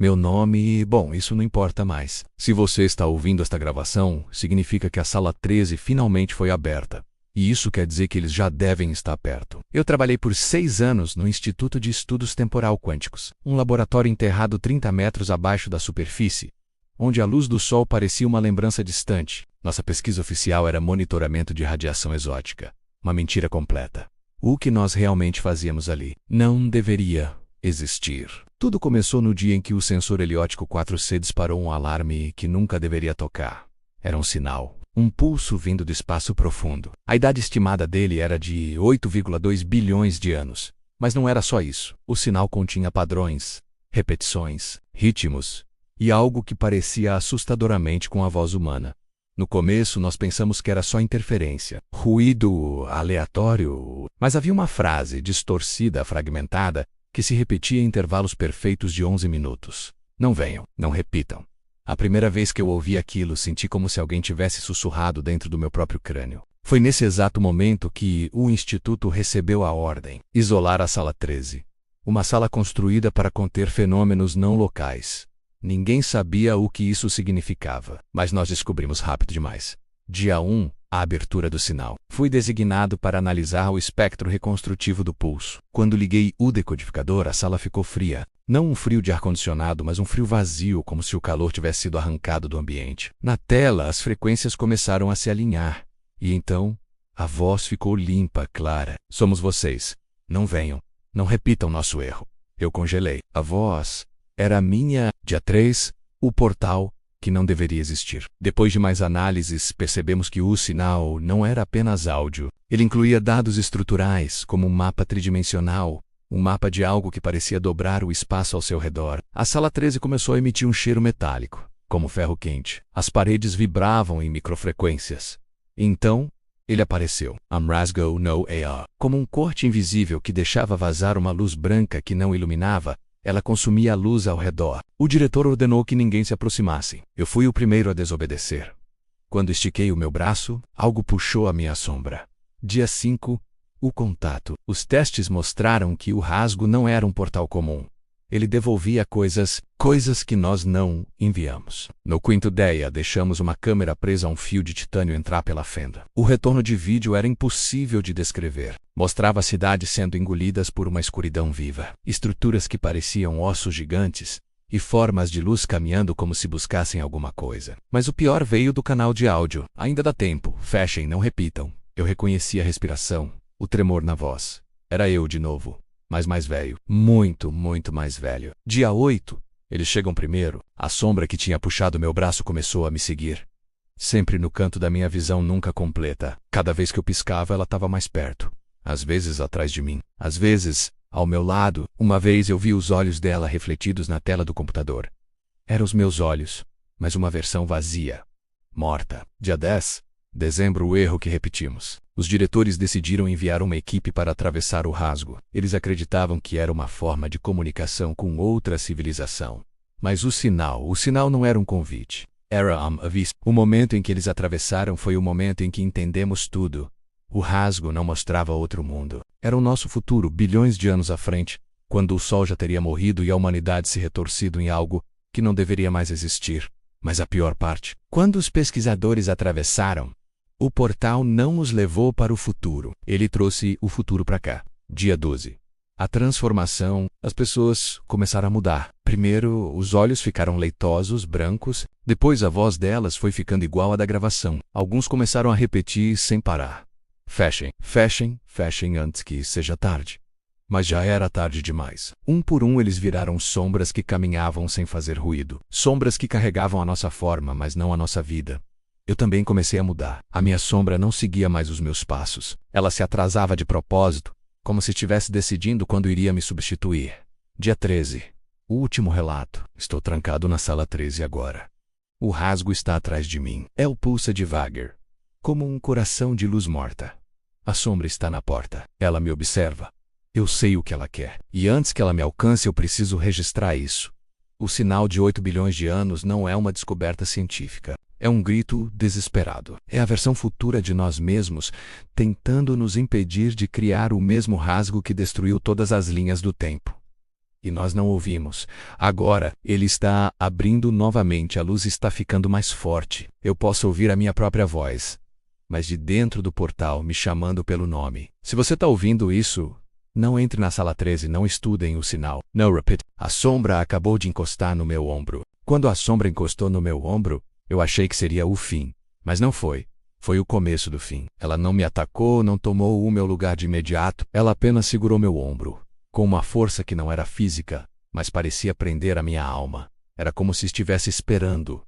meu nome e, bom, isso não importa mais. Se você está ouvindo esta gravação, significa que a sala 13 finalmente foi aberta. E isso quer dizer que eles já devem estar perto. Eu trabalhei por 6 anos no Instituto de Estudos Temporal Quânticos, um laboratório enterrado 30 metros abaixo da superfície, onde a luz do Sol parecia uma lembrança distante. Nossa pesquisa oficial era monitoramento de radiação exótica. Uma mentira completa. O que nós realmente fazíamos ali não deveria existir. Tudo começou no dia em que o sensor heliótico 4C disparou um alarme que nunca deveria tocar. Era um sinal, um pulso vindo do espaço profundo. A idade estimada dele era de 8,2 bilhões de anos. Mas não era só isso. O sinal continha padrões, repetições, ritmos e algo que parecia assustadoramente com a voz humana. No começo, nós pensamos que era só interferência, ruído aleatório, mas havia uma frase distorcida, fragmentada, que se repetia em intervalos perfeitos de 11 minutos. Não venham, não repitam. A primeira vez que eu ouvi aquilo, senti como se alguém tivesse sussurrado dentro do meu próprio crânio. Foi nesse exato momento que o Instituto recebeu a ordem: isolar a Sala 13. Uma sala construída para conter fenômenos não locais. Ninguém sabia o que isso significava, mas nós descobrimos rápido demais. Dia 1, a abertura do sinal. Fui designado para analisar o espectro reconstrutivo do pulso. Quando liguei o decodificador, a sala ficou fria. Não um frio de ar-condicionado, mas um frio vazio, como se o calor tivesse sido arrancado do ambiente. Na tela, as frequências começaram a se alinhar. E então, a voz ficou limpa, clara. Somos vocês. Não venham. Não repitam nosso erro. Eu congelei. A voz era a minha. Dia 3, o portal que não deveria existir. Depois de mais análises, percebemos que o sinal não era apenas áudio. Ele incluía dados estruturais, como um mapa tridimensional, um mapa de algo que parecia dobrar o espaço ao seu redor. A sala 13 começou a emitir um cheiro metálico, como ferro quente. As paredes vibravam em microfrequências. Então, ele apareceu. Amrasgo no AR. Como um corte invisível que deixava vazar uma luz branca que não iluminava, ela consumia a luz ao redor. O diretor ordenou que ninguém se aproximasse. Eu fui o primeiro a desobedecer. Quando estiquei o meu braço, algo puxou a minha sombra. Dia 5, o contato. Os testes mostraram que o rasgo não era um portal comum. Ele devolvia coisas que nós não enviamos. No quinto dia, deixamos uma câmera presa a um fio de titânio entrar pela fenda. O retorno de vídeo era impossível de descrever. Mostrava a cidade sendo engolidas por uma escuridão viva. Estruturas que pareciam ossos gigantes e formas de luz caminhando como se buscassem alguma coisa. Mas o pior veio do canal de áudio. Ainda dá tempo. Fechem, não repitam. Eu reconheci a respiração, o tremor na voz. Era eu de novo. Mas mais velho. Muito, muito mais velho. Dia 8. Eles chegam primeiro. A sombra que tinha puxado meu braço começou a me seguir. Sempre no canto da minha visão nunca completa. Cada vez que eu piscava, ela estava mais perto. Às vezes atrás de mim. Às vezes, ao meu lado. Uma vez eu vi os olhos dela refletidos na tela do computador. Eram os meus olhos, mas uma versão vazia. Morta. Dia 10. Dezembro, o erro que repetimos. Os diretores decidiram enviar uma equipe para atravessar o rasgo. Eles acreditavam que era uma forma de comunicação com outra civilização. Mas o sinal não era um convite. Era um aviso. O momento em que eles atravessaram foi o momento em que entendemos tudo. O rasgo não mostrava outro mundo. Era o nosso futuro, bilhões de anos à frente, quando o Sol já teria morrido e a humanidade se retorcido em algo que não deveria mais existir. Mas a pior parte, quando os pesquisadores atravessaram, o portal não os levou para o futuro. Ele trouxe o futuro para cá. Dia 12. A transformação. As pessoas começaram a mudar. Primeiro, os olhos ficaram leitosos, brancos. Depois, a voz delas foi ficando igual à da gravação. Alguns começaram a repetir sem parar. Fechem, fechem, fechem antes que seja tarde. Mas já era tarde demais. Um por um eles viraram sombras que caminhavam sem fazer ruído. Sombras que carregavam a nossa forma, mas não a nossa vida. Eu também comecei a mudar. A minha sombra não seguia mais os meus passos. Ela se atrasava de propósito, como se estivesse decidindo quando iria me substituir. Dia 13. O último relato. Estou trancado na sala 13 agora. O rasgo está atrás de mim. El pulsa devagar, como um coração de luz morta. A sombra está na porta. Ela me observa. Eu sei o que ela quer. E antes que ela me alcance, eu preciso registrar isso. O sinal de 8 bilhões de anos não é uma descoberta científica. É um grito desesperado. É a versão futura de nós mesmos, tentando nos impedir de criar o mesmo rasgo que destruiu todas as linhas do tempo. e nós não ouvimos. Agora, ele está abrindo novamente, a luz está ficando mais forte. Eu posso ouvir a minha própria voz, mas de dentro do portal me chamando pelo nome. Se você está ouvindo isso, não entre na sala 13, não estudem o sinal. No repeat. A sombra acabou de encostar no meu ombro. Quando a sombra encostou no meu ombro, eu achei que seria o fim, mas não foi. Foi o começo do fim. Ela não me atacou, não tomou o meu lugar de imediato. Ela apenas segurou meu ombro, com uma força que não era física, mas parecia prender a minha alma. Era como se estivesse esperando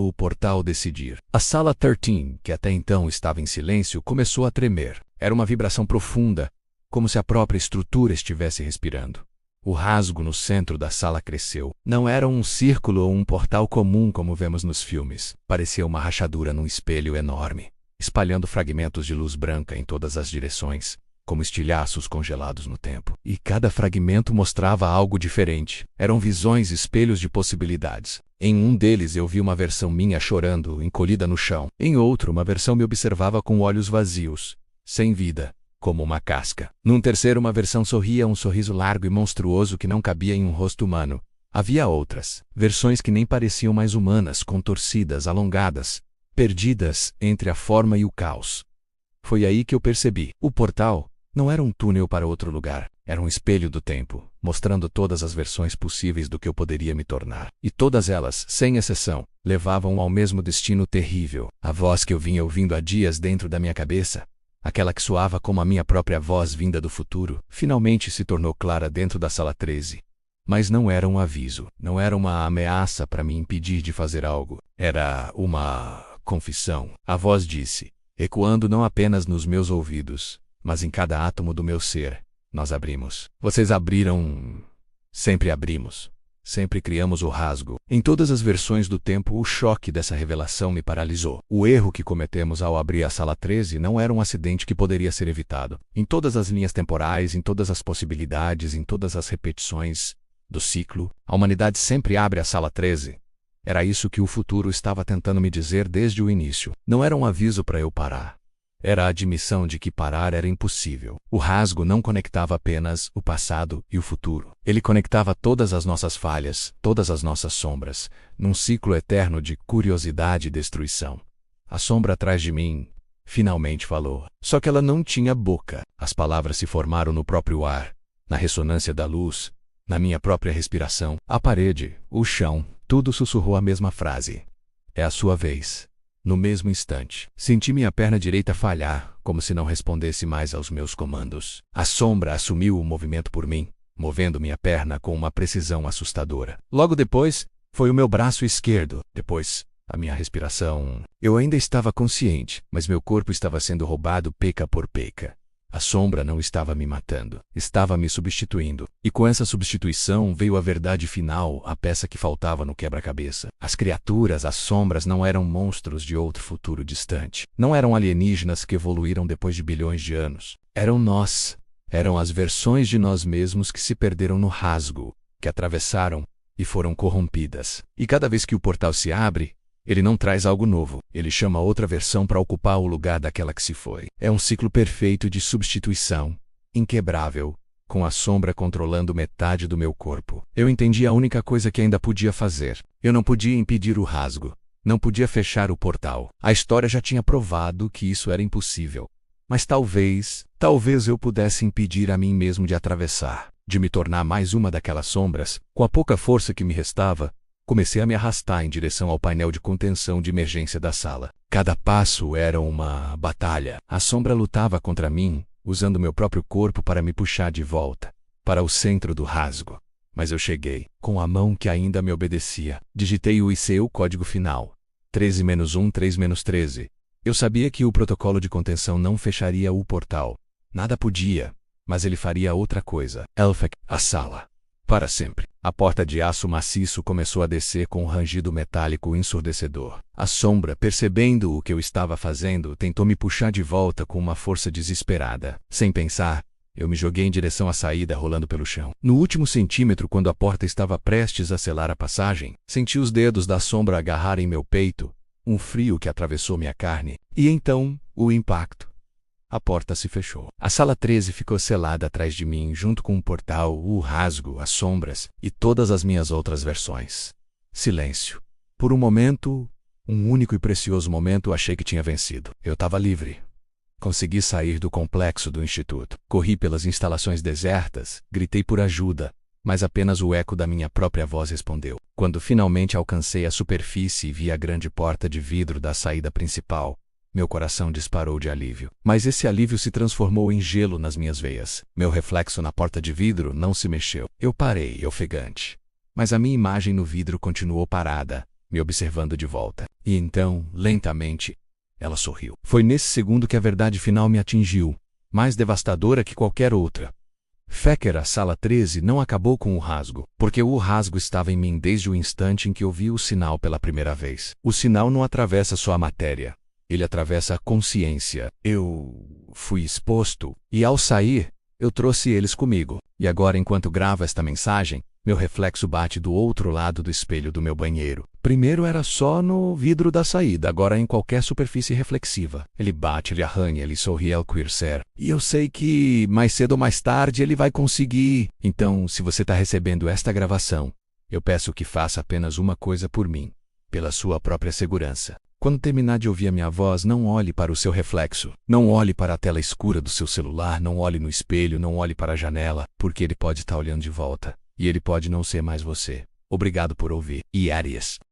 o portal decidir. A sala 13, que até então estava em silêncio, começou a tremer. Era uma vibração profunda, como se a própria estrutura estivesse respirando. O rasgo no centro da sala cresceu. Não era um círculo ou um portal comum como vemos nos filmes. Parecia uma rachadura num espelho enorme, espalhando fragmentos de luz branca em todas as direções, como estilhaços congelados no tempo. E cada fragmento mostrava algo diferente. Eram visões, espelhos de possibilidades. Em um deles eu vi uma versão minha chorando, encolhida no chão. Em outro, uma versão me observava com olhos vazios, sem vida, como uma casca. Num terceiro, uma versão sorria, um sorriso largo e monstruoso que não cabia em um rosto humano. Havia outras, versões que nem pareciam mais humanas, contorcidas, alongadas, perdidas entre a forma e o caos. Foi aí que eu percebi. O portal não era um túnel para outro lugar. Era um espelho do tempo, mostrando todas as versões possíveis do que eu poderia me tornar. E todas elas, sem exceção, levavam ao mesmo destino terrível. A voz que eu vinha ouvindo há dias dentro da minha cabeça, aquela que soava como a minha própria voz vinda do futuro, finalmente se tornou clara dentro da sala 13. Mas não era um aviso, não era uma ameaça para me impedir de fazer algo. Era uma confissão. A voz disse, ecoando não apenas nos meus ouvidos, mas em cada átomo do meu ser. Nós abrimos. Vocês abriram. Sempre abrimos. Sempre criamos o rasgo. Em todas as versões do tempo, o choque dessa revelação me paralisou. O erro que cometemos ao abrir a sala 13 não era um acidente que poderia ser evitado. Em todas as linhas temporais, em todas as possibilidades, em todas as repetições do ciclo, a humanidade sempre abre a sala 13. Era isso que o futuro estava tentando me dizer desde o início. Não era um aviso para eu parar. Era a admissão de que parar era impossível. O rasgo não conectava apenas o passado e o futuro. Ele conectava todas as nossas falhas, todas as nossas sombras, num ciclo eterno de curiosidade e destruição. A sombra atrás de mim finalmente falou. Só que ela não tinha boca. As palavras se formaram no próprio ar, na ressonância da luz, na minha própria respiração. A parede, o chão, tudo sussurrou a mesma frase. É a sua vez. No mesmo instante, senti minha perna direita falhar, como se não respondesse mais aos meus comandos. A sombra assumiu o movimento por mim, movendo minha perna com uma precisão assustadora. Logo depois, foi o meu braço esquerdo. Depois, a minha respiração. Eu ainda estava consciente, mas meu corpo estava sendo roubado peca por peca. A sombra não estava me matando, estava me substituindo. E com essa substituição veio a verdade final, a peça que faltava no quebra-cabeça. As criaturas, as sombras, não eram monstros de outro futuro distante. Não eram alienígenas que evoluíram depois de bilhões de anos. Eram nós. Eram as versões de nós mesmos que se perderam no rasgo, que atravessaram e foram corrompidas. E cada vez que o portal se abre, ele não traz algo novo, ele chama outra versão para ocupar o lugar daquela que se foi. É um ciclo perfeito de substituição, inquebrável, com a sombra controlando metade do meu corpo. Eu entendi a única coisa que ainda podia fazer. Eu não podia impedir o rasgo, não podia fechar o portal. A história já tinha provado que isso era impossível. Mas talvez eu pudesse impedir a mim mesmo de atravessar, de me tornar mais uma daquelas sombras. Com a pouca força que me restava, comecei a me arrastar em direção ao painel de contenção de emergência da sala. Cada passo era uma batalha. A sombra lutava contra mim, usando meu próprio corpo para me puxar de volta, para o centro do rasgo. Mas eu cheguei, com a mão que ainda me obedecia. Digitei o IC, o código final. 13-1, 3-13. Eu sabia que o protocolo de contenção não fecharia o portal. Nada podia, mas ele faria outra coisa. Elfec, a sala. Para sempre. A porta de aço maciço começou a descer com um rangido metálico ensurdecedor. A sombra, percebendo o que eu estava fazendo, tentou me puxar de volta com uma força desesperada. Sem pensar, eu me joguei em direção à saída, rolando pelo chão. No último centímetro, quando a porta estava prestes a selar a passagem, senti os dedos da sombra agarrarem meu peito, um frio que atravessou minha carne. E então, o impacto. A porta se fechou. A sala 13 ficou selada atrás de mim, junto com o portal, o rasgo, as sombras e todas as minhas outras versões. Silêncio. Por um momento, um único e precioso momento, achei que tinha vencido. Eu estava livre. Consegui sair do complexo do instituto. Corri pelas instalações desertas, gritei por ajuda, mas apenas o eco da minha própria voz respondeu. Quando finalmente alcancei a superfície e vi a grande porta de vidro da saída principal, meu coração disparou de alívio. Mas esse alívio se transformou em gelo nas minhas veias. Meu reflexo na porta de vidro não se mexeu. Eu parei, ofegante. Mas a minha imagem no vidro continuou parada, me observando de volta. E então, lentamente, ela sorriu. Foi nesse segundo que a verdade final me atingiu, mais devastadora que qualquer outra. Fecker, a sala 13, não acabou com o rasgo, porque o rasgo estava em mim desde o instante em que ouvi o sinal pela primeira vez. O sinal não atravessa só a matéria. Ele atravessa a consciência. Eu fui exposto, e ao sair, eu trouxe eles comigo. E agora, enquanto gravo esta mensagem, meu reflexo bate do outro lado do espelho do meu banheiro. Primeiro era só no vidro da saída, agora em qualquer superfície reflexiva. Ele bate, ele arranha, ele sorri ao Queercer. E eu sei que, mais cedo ou mais tarde, ele vai conseguir. Então, se você está recebendo esta gravação, eu peço que faça apenas uma coisa por mim, pela sua própria segurança. Quando terminar de ouvir a minha voz, não olhe para o seu reflexo. Não olhe para a tela escura do seu celular, não olhe no espelho, não olhe para a janela, porque ele pode estar olhando de volta. E ele pode não ser mais você. Obrigado por ouvir. E Aries.